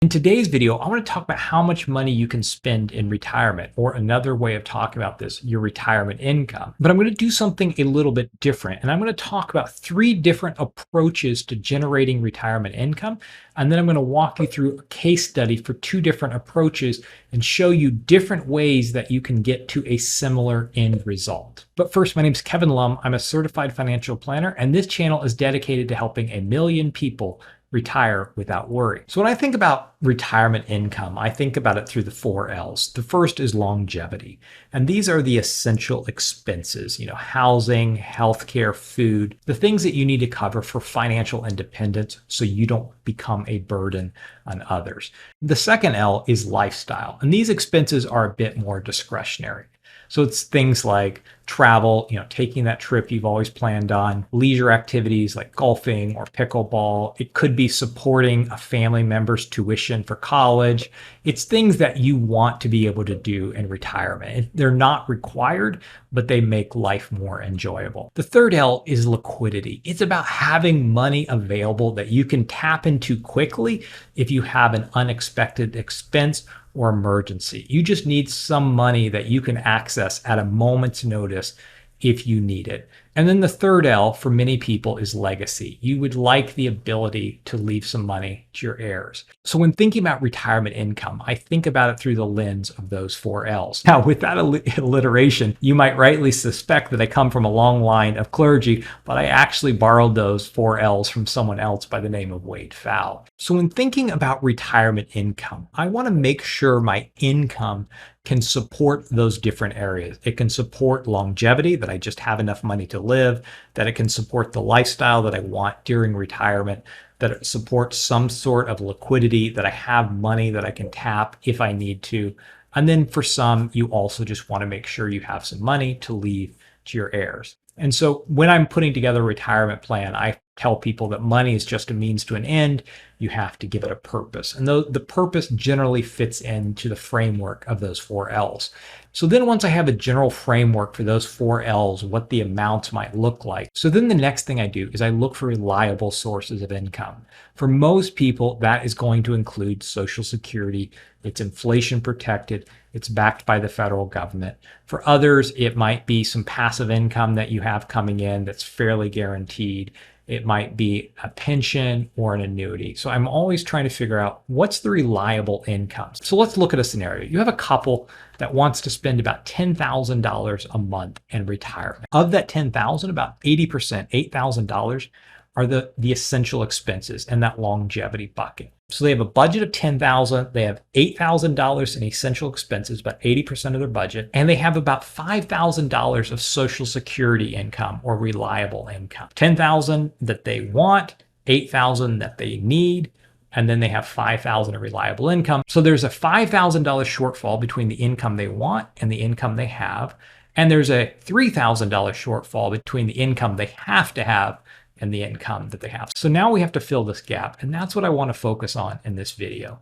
In today's video, I want to talk about how much money you can spend in retirement, or another way of talking about this, your retirement income. But I'm going to do something a little bit different. And I'm going to talk about three different approaches to generating retirement income. And then I'm going to walk you through a case study for two different approaches and show you different ways that you can get to a similar end result. But first, my name is Kevin Lum. I'm a certified financial planner, and this channel is dedicated to helping 1 million people retire without worry. So when I think about retirement income, I think about it through the 4 L's. The first is longevity. And these are the essential expenses, housing, healthcare, food, the things that you need to cover for financial independence so you don't become a burden on others. The second L is lifestyle. And these expenses are a bit more discretionary. So it's things like travel, taking that trip you've always planned on, leisure activities like golfing or pickleball. It could be supporting a family member's tuition for college. It's things that you want to be able to do in retirement. They're not required, but they make life more enjoyable. The third L is liquidity. It's about having money available that you can tap into quickly if you have an unexpected expense or emergency. You just need some money that you can access at a moment's notice if you need it. And then the third L for many people is legacy. You would like the ability to leave some money to your heirs. So when thinking about retirement income, I think about it through the lens of those 4 L's. Now, with that alliteration, you might rightly suspect that I come from a long line of clergy, but I actually borrowed those 4 L's from someone else by the name of Wade Pfau. So when thinking about retirement income, I want to make sure my income can support those different areas. It can support longevity, that I just have enough money to live, that it can support the lifestyle that I want during retirement, that it supports some sort of liquidity, that I have money that I can tap if I need to. And then for some, you also just want to make sure you have some money to leave to your heirs. And so when I'm putting together a retirement plan, I tell people that money is just a means to an end. You have to give it a purpose. And the purpose generally fits into the framework of those 4 L's. So then once I have a general framework for those 4 L's, what the amounts might look like. So then the next thing I do is I look for reliable sources of income. For most people, that is going to include Social Security. It's inflation protected. It's backed by the federal government. For others, it might be some passive income that you have coming in that's fairly guaranteed. It might be a pension or an annuity. So I'm always trying to figure out what's the reliable income. So let's look at a scenario. You have a couple that wants to spend about $10,000 a month in retirement. Of that $10,000, about 80%, $8,000 are the essential expenses in that longevity bucket. So they have a budget of $10,000, they have $8,000 in essential expenses, about 80% of their budget, and they have about $5,000 of Social Security income or reliable income. $10,000 that they want, $8,000 that they need, and then they have $5,000 of reliable income. So there's a $5,000 shortfall between the income they want and the income they have, and there's a $3,000 shortfall between the income they have to have and the income that they have. So now we have to fill this gap, and that's what I want to focus on in this video.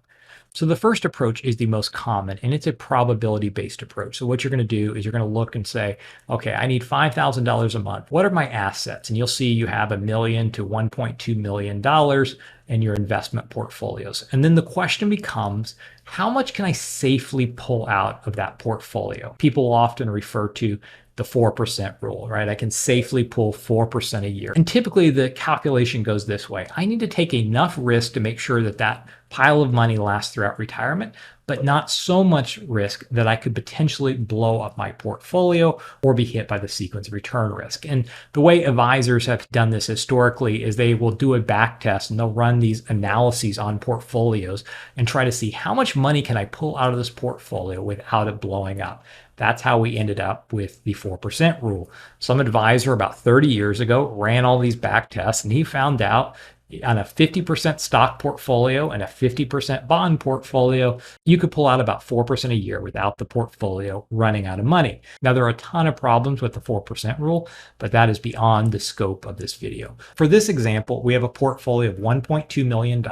So the first approach is the most common, and it's a probability-based approach. So what you're going to do is you're going to look and say, okay, I need $5,000 a month. What are my assets? And you'll see you have $1 million to $1.2 million in your investment portfolios. And then the question becomes, how much can I safely pull out of that portfolio? People often refer to the 4% rule, right? I can safely pull 4% a year. And typically the calculation goes this way. I need to take enough risk to make sure that that pile of money lasts throughout retirement, but not so much risk that I could potentially blow up my portfolio or be hit by the sequence of return risk. And the way advisors have done this historically is they will do a back test and they'll run these analyses on portfolios and try to see how much money can I pull out of this portfolio without it blowing up. That's how we ended up with the 4% rule. Some advisor about 30 years ago ran all these back tests, and he found out on a 50% stock portfolio and a 50% bond portfolio, you could pull out about 4% a year without the portfolio running out of money. Now, there are a ton of problems with the 4% rule, but that is beyond the scope of this video. For this example, we have a portfolio of $1.2 million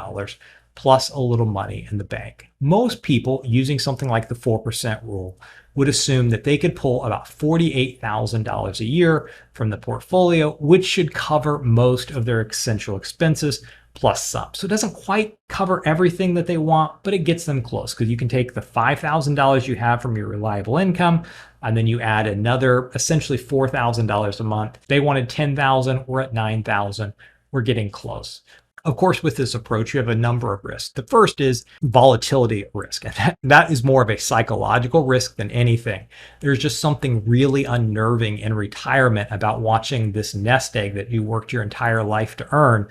plus a little money in the bank. Most people using something like the 4% rule would assume that they could pull about $48,000 a year from the portfolio, which should cover most of their essential expenses, plus some. So it doesn't quite cover everything that they want, but it gets them close because you can take the $5,000 you have from your reliable income, and then you add another essentially $4,000 a month. They wanted 10,000, we're at 9,000. We're getting close. Of course, with this approach, you have a number of risks. The first is volatility risk. And that is more of a psychological risk than anything. There's just something really unnerving in retirement about watching this nest egg that you worked your entire life to earn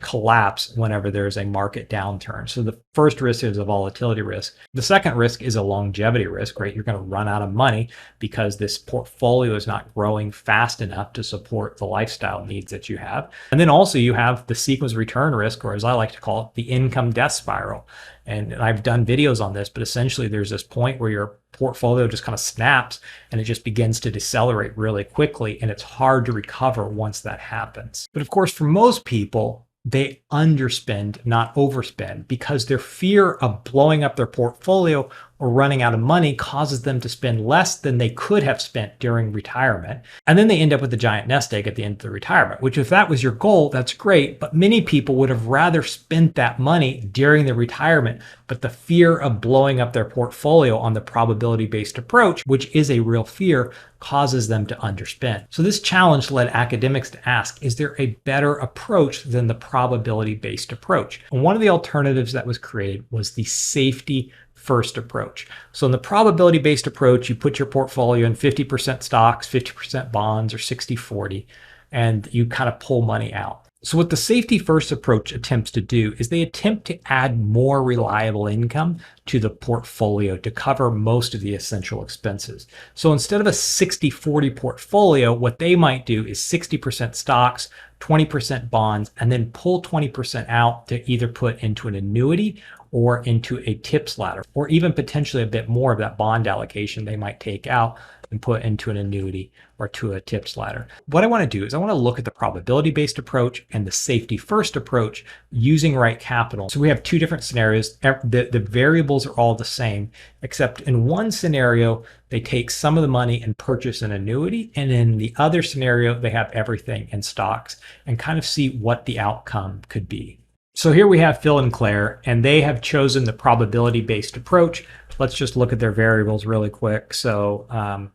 collapse whenever there's a market downturn. So the first risk is a volatility risk. The second risk is a longevity risk, right? You're going to run out of money because this portfolio is not growing fast enough to support the lifestyle needs that you have. And then also you have the sequence return risk, or as I like to call it, the income death spiral. And I've done videos on this, but essentially there's this point where your portfolio just kind of snaps and it just begins to decelerate really quickly. And it's hard to recover once that happens. But of course, for most people, they underspend, not overspend, because their fear of blowing up their portfolio or running out of money causes them to spend less than they could have spent during retirement. And then they end up with a giant nest egg at the end of the retirement, which if that was your goal, that's great. But many people would have rather spent that money during the retirement. But the fear of blowing up their portfolio on the probability-based approach, which is a real fear, causes them to underspend. So this challenge led academics to ask, is there a better approach than the probability-based approach? And one of the alternatives that was created was the safety first approach. So in the probability-based approach, you put your portfolio in 50% stocks, 50% bonds, or 60-40, and you kind of pull money out. So what the safety first approach attempts to do is they attempt to add more reliable income to the portfolio to cover most of the essential expenses. So instead of a 60-40 portfolio, what they might do is 60% stocks, 20% bonds, and then pull 20% out to either put into an annuity or into a TIPS ladder, or even potentially a bit more of that bond allocation they might take out and put into an annuity or to a TIPS ladder. What I want to do is I want to look at the probability-based approach and the safety-first approach using Right Capital. So we have two different scenarios. The variables are all the same, except in one scenario, they take some of the money and purchase an annuity. And in the other scenario, they have everything in stocks and kind of see what the outcome could be. So here we have Phil and Claire, and they have chosen the probability-based approach. Let's just look at their variables really quick. So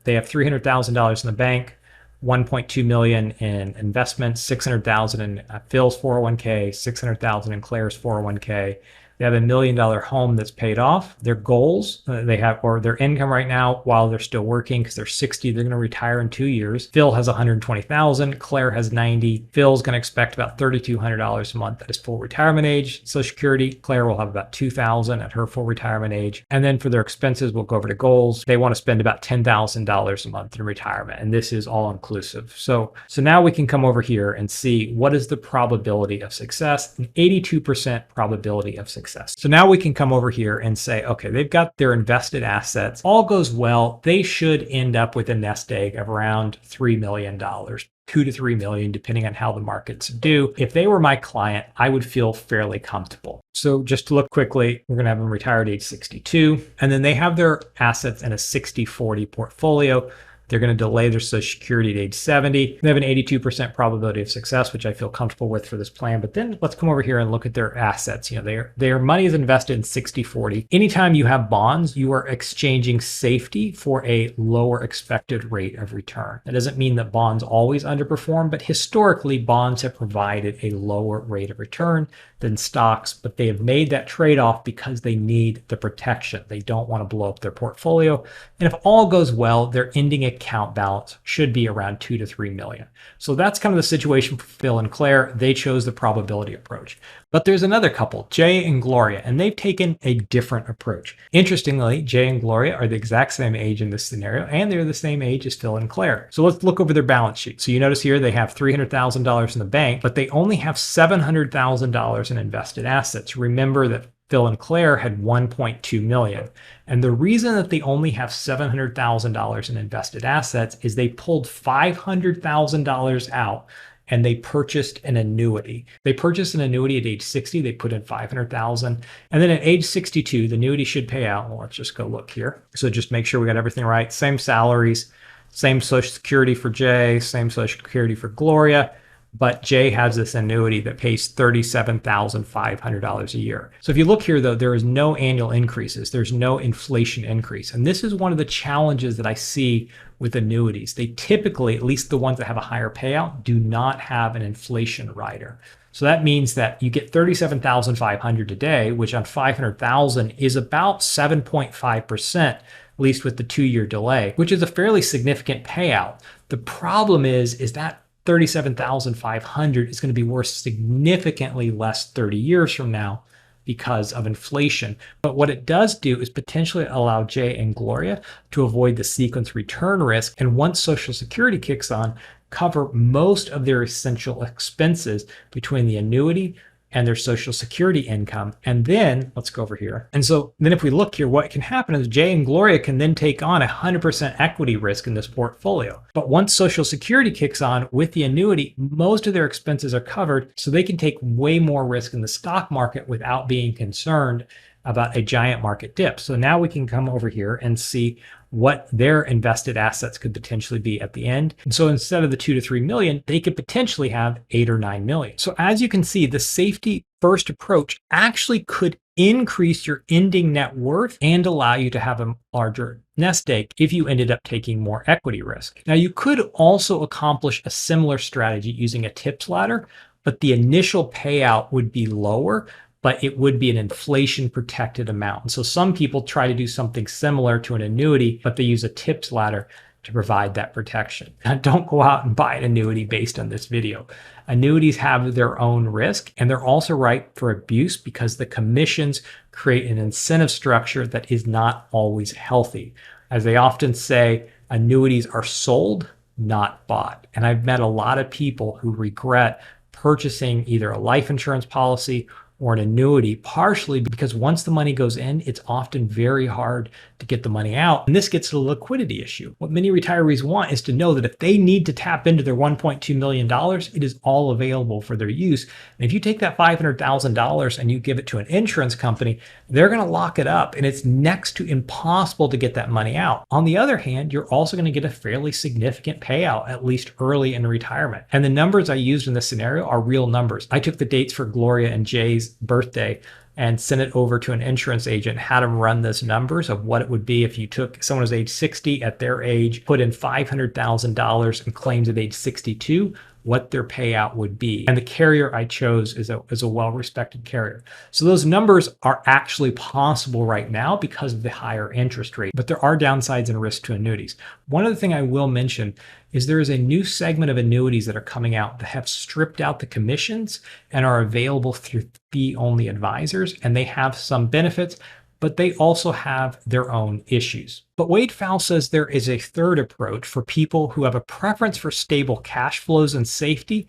they have $300,000 in the bank, 1.2 million in investments, 600,000 in Phil's 401k, 600,000 in Claire's 401k. They have $1 million home that's paid off. Their goals they have, or their income right now while they're still working, because they're 60, they're going to retire in 2 years. Phil has 120,000. Claire has 90. Phil's going to expect about $3,200 a month at his full retirement age. Social Security, Claire will have about 2,000 at her full retirement age. And then for their expenses, we'll go over to goals. They want to spend about $10,000 a month in retirement, and this is all inclusive. So now we can come over here and see what is the probability of success. An 82% probability of success. So now we can come over here and say, okay, they've got their invested assets. All goes well. They should end up with a nest egg of around $3 million, 2 to 3 million, depending on how the markets do. If they were my client, I would feel fairly comfortable. So just to look quickly, we're going to have them retire at age 62. And then they have their assets in a 60-40 portfolio. They're going to delay their Social Security at age 70. They have an 82% probability of success, which I feel comfortable with for this plan. But then let's come over here and look at their assets. You know, their money is invested in 60-40. Anytime you have bonds, you are exchanging safety for a lower expected rate of return. That doesn't mean that bonds always underperform, but historically bonds have provided a lower rate of return than stocks, but they have made that trade-off because they need the protection. They don't want to blow up their portfolio. And if all goes well, their ending account balance should be around 2 to 3 million. So that's kind of the situation for Phil and Claire. They chose the probability approach. But there's another couple, Jay and Gloria, and they've taken a different approach. Interestingly, Jay and Gloria are the exact same age in this scenario, and they're the same age as Phil and Claire. So let's look over their balance sheet. So you notice here they have $300,000 in the bank, but they only have $700,000 in invested assets. Remember that Phil and Claire had 1.2 million. And the reason that they only have $700,000 in invested assets is they pulled $500,000 out and they purchased an annuity. They purchased an annuity at age 60. They put in $500,000. And then at age 62, the annuity should pay out. Well, let's just go look here. So just make sure we got everything right. Same salaries, same Social Security for Jay, same Social Security for Gloria. but Jay has this annuity that pays $37,500 a year. So if you look here, though, there is no annual increases. There's no inflation increase. And this is one of the challenges that I see with annuities. They typically, at least the ones that have a higher payout, do not have an inflation rider. So that means that you get $37,500 today, which on 500,000 is about 7.5%, at least with the 2-year delay, which is a fairly significant payout. The problem is that 37,500 is going to be worth significantly less 30 years from now because of inflation. But what it does do is potentially allow Jay and Gloria to avoid the sequence return risk. And once Social Security kicks on, cover most of their essential expenses between the annuity and their Social Security income. And then let's go over here. And so then if we look here, what can happen is Jay and Gloria can then take on 100% equity risk in this portfolio. But once Social Security kicks on with the annuity, most of their expenses are covered, so they can take way more risk in the stock market without being concerned about a giant market dip. So now we can come over here and see what their invested assets could potentially be at the end. And so instead of the 2 to 3 million, they could potentially have 8 or 9 million. So as you can see, the safety first approach actually could increase your ending net worth and allow you to have a larger nest egg if you ended up taking more equity risk. Now, you could also accomplish a similar strategy using a TIPS ladder, but the initial payout would be lower, but it would be an inflation protected amount. And so some people try to do something similar to an annuity, but they use a TIPS ladder to provide that protection. Now, don't go out and buy an annuity based on this video. Annuities have their own risk, and they're also ripe for abuse because the commissions create an incentive structure that is not always healthy. As they often say, annuities are sold, not bought. And I've met a lot of people who regret purchasing either a life insurance policy or an annuity, partially because once the money goes in, it's often very hard to get the money out. And this gets to the liquidity issue. What many retirees want is to know that if they need to tap into their $1.2 million, it is all available for their use. And if you take that $500,000 and you give it to an insurance company, they're going to lock it up, and it's next to impossible to get that money out. On the other hand, you're also going to get a fairly significant payout, at least early in retirement. And the numbers I used in this scenario are real numbers. I took the dates for Gloria and Jay's birthday and sent it over to an insurance agent, had them run those numbers of what it would be if you took someone who's age 60 at their age, put in $500,000 and claims at age 62, what their payout would be. And the carrier I chose is a well-respected carrier. So those numbers are actually possible right now because of the higher interest rate, but there are downsides and risks to annuities. One other thing I will mention is there is a new segment of annuities that are coming out that have stripped out the commissions and are available through fee-only advisors, and they have some benefits, but they also have their own issues. But Wade Pfau says there is a third approach for people who have a preference for stable cash flows and safety,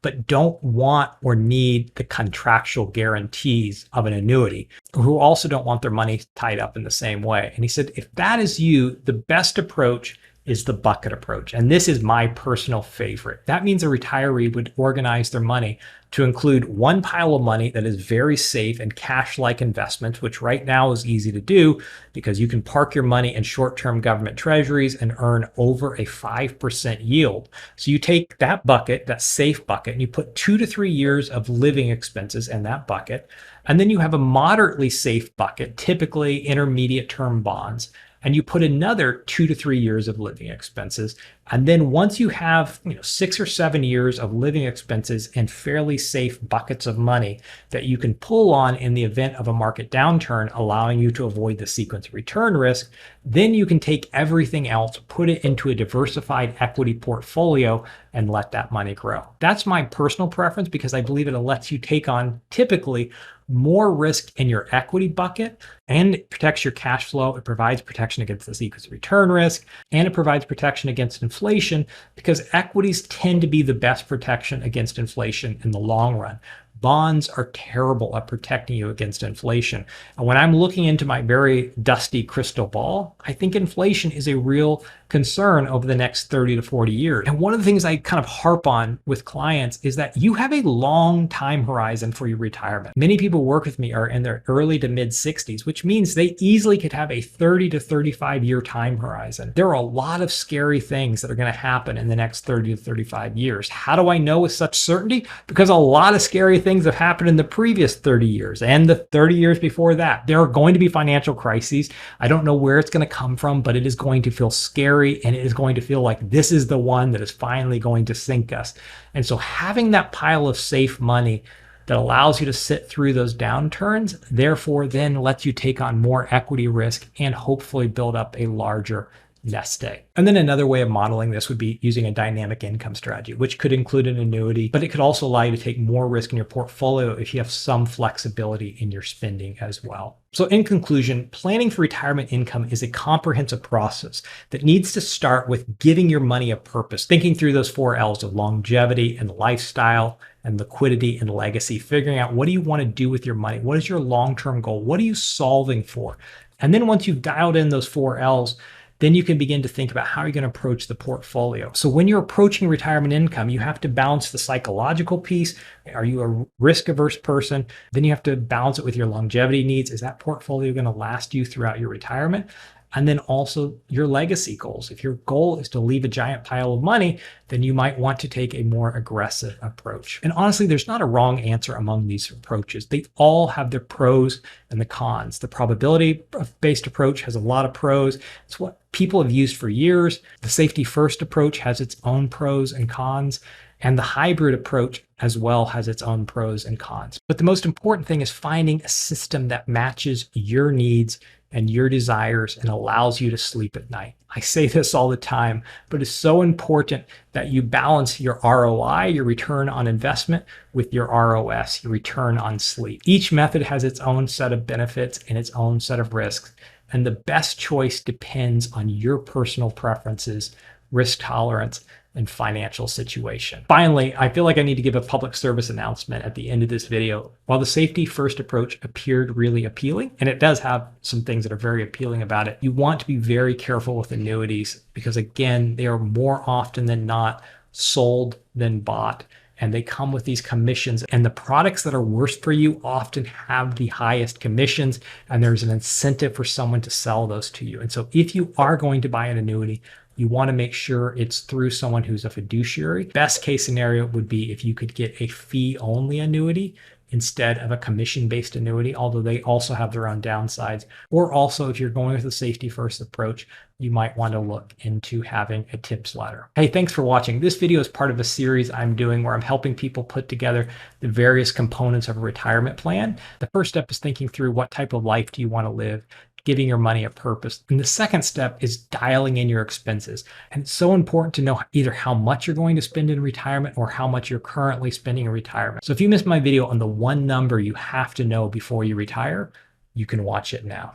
but don't want or need the contractual guarantees of an annuity, who also don't want their money tied up in the same way. And he said, if that is you, the best approach is the bucket approach. And this is my personal favorite. That means a retiree would organize their money to include one pile of money that is very safe and cash-like investments, which right now is easy to do because you can park your money in short-term government treasuries and earn over a 5% yield. So you take that bucket, that safe bucket, and you put 2 to 3 years of living expenses in that bucket. And then you have a moderately safe bucket, typically intermediate term bonds, and you put another 2 to 3 years of living expenses. And then once you have 6 or 7 years of living expenses and fairly safe buckets of money that you can pull on in the event of a market downturn, allowing you to avoid the sequence return risk, then you can take everything else, put it into a diversified equity portfolio, and let that money grow. That's my personal preference because I believe it lets you take on typically more risk in your equity bucket, and it protects your cash flow. It provides protection against the sequence return risk, and it provides protection against inflation because equities tend to be the best protection against inflation in the long run. Bonds are terrible at protecting you against inflation. And when I'm looking into my very dusty crystal ball, I think inflation is a real concern over the next 30 to 40 years. And one of the things I kind of harp on with clients is that you have a long time horizon for your retirement. Many people who work with me are in their early to mid 60s, which means they easily could have a 30 to 35 year time horizon. There are a lot of scary things that are going to happen in the next 30 to 35 years. How do I know with such certainty? Because a lot of scary things have happened in the previous 30 years and the 30 years before that. There are going to be financial crises. I don't know where it's going to come from, but it is going to feel scary, and it is going to feel like this is the one that is finally going to sink us. And so having that pile of safe money that allows you to sit through those downturns, therefore then lets you take on more equity risk and hopefully build up a larger nest egg. And then another way of modeling this would be using a dynamic income strategy, which could include an annuity, but it could also allow you to take more risk in your portfolio if you have some flexibility in your spending as well. So in conclusion, planning for retirement income is a comprehensive process that needs to start with giving your money a purpose, thinking through those 4 L's of longevity and lifestyle and liquidity and legacy, figuring out what do you want to do with your money? What is your long-term goal? What are you solving for? And then once you've dialed in those 4 L's, then you can begin to think about how you're going to approach the portfolio. So when you're approaching retirement income, you have to balance the psychological piece. Are you a risk-averse person? Then you have to balance it with your longevity needs. Is that portfolio going to last you throughout your retirement? And then also your legacy goals. If your goal is to leave a giant pile of money, then you might want to take a more aggressive approach. And honestly, there's not a wrong answer among these approaches. They all have their pros and the cons. The probability-based approach has a lot of pros. It's what people have used for years. The safety-first approach has its own pros and cons. And the hybrid approach as well has its own pros and cons. But the most important thing is finding a system that matches your needs and your desires and allows you to sleep at night. I say this all the time, but it's so important that you balance your ROI, your return on investment, with your ROS, your return on sleep. Each method has its own set of benefits and its own set of risks, and the best choice depends on your personal preferences, risk tolerance, and financial situation. Finally, I feel like I need to give a public service announcement at the end of this video. While the safety first approach appeared really appealing, and it does have some things that are very appealing about it, you want to be very careful with annuities because again, they are more often than not sold than bought. And they come with these commissions, and the products that are worst for you often have the highest commissions, and there's an incentive for someone to sell those to you. And so if you are going to buy an annuity, you want to make sure it's through someone who's a fiduciary. Best case scenario would be if you could get a fee-only annuity instead of a commission-based annuity, although they also have their own downsides. Or also, if you're going with a safety-first approach, you might want to look into having a tips ladder. Hey, thanks for watching. This video is part of a series I'm doing where I'm helping people put together the various components of a retirement plan. The first step is thinking through what type of life do you want to live, giving your money a purpose. And the second step is dialing in your expenses. And it's so important to know either how much you're going to spend in retirement or how much you're currently spending in retirement. So if you missed my video on the one number you have to know before you retire, you can watch it now.